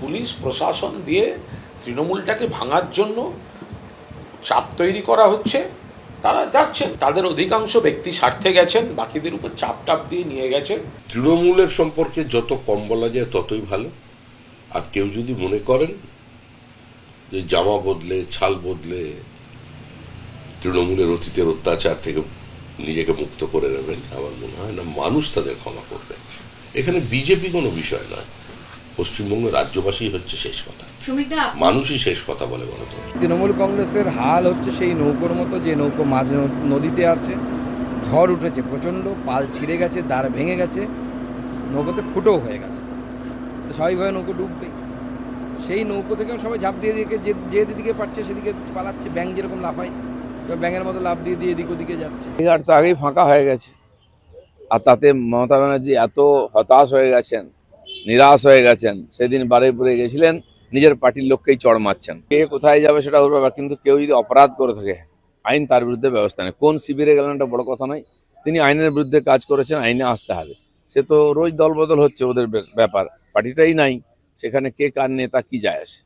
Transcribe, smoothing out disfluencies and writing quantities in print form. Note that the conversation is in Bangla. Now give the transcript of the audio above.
পুলিশ প্রশাসন দিয়ে তৃণমূলটাকে ভাঙার জন্য চাপ তৈরি করা হচ্ছে। তারা যাচ্ছেন, তাদের অধিকাংশ ব্যক্তি স্বার্থে গেছেন, বাকিদের উপর চাপ টাপ দিয়ে নিয়ে গেছে। তৃণমূলের সম্পর্কে যত কম বলা যায় ততই ভালো। আর কেউ যদি মনে করেন যে জামা বদলে ছাল বদলে তৃণমূলের অতীতের অত্যাচার থেকে নিজেকে মুক্ত করে নেবেন, আমার মনে হয় না মানুষ তাদের ক্ষমা করবে। এখানে বিজেপি কোনো বিষয় নয়, পশ্চিমবঙ্গের রাজ্যবাসী হচ্ছে শেষ কথা, মানুষই শেষ কথা বলে মনে হয়। তৃণমূল কংগ্রেসের হাল হচ্ছে সেই নৌকোর মতো, যে নৌকো মাঝ নদীতে আছে, ঝড় উঠেছে প্রচণ্ড, পাল ছিঁড়ে গেছে, দাঁড় ভেঙে গেছে, নৌকোতে ফুটো হয়ে গেছে, তো স্বাভাবিকভাবে নৌকো ডুববেই। সেই নৌকো থেকে সবাই ঝাঁপ দিয়ে দিয়ে যেদিকে পারছে সেদিকে পালাচ্ছে, ব্যাঙ যেরকম লাফায় ব্যাঙের মতো লাফ দিয়ে দিয়ে এদিক ওদিকে যাচ্ছে। ঘাট তো আগেই ফাঁকা হয়ে গেছে, আর তাতে মমতা ব্যানার্জি এত হতাশ হয়ে গেছেন, নিরাশ হয়ে গেছেন। সেদিন বারুইপুরে গেছিলেন, নিজের পার্টির লোককেই চড় মারছেন। কে কোথায় যাবে সেটা ওর ব্যাপার, কিন্তু কেউ যদি অপরাধ করে থাকে আইন তার বিরুদ্ধে ব্যবস্থা নেয়। কোন শিবিরে গেলেন একটা বড় কথা নয়, তিনি আইনের বিরুদ্ধে কাজ করেছেন, আইনে আসতে হবে। সে তো রোজ দলবদল হচ্ছে, ওদের ব্যাপার, পার্টিটাই নাই, সেখানে কে কার নেতা কি যায় আসে।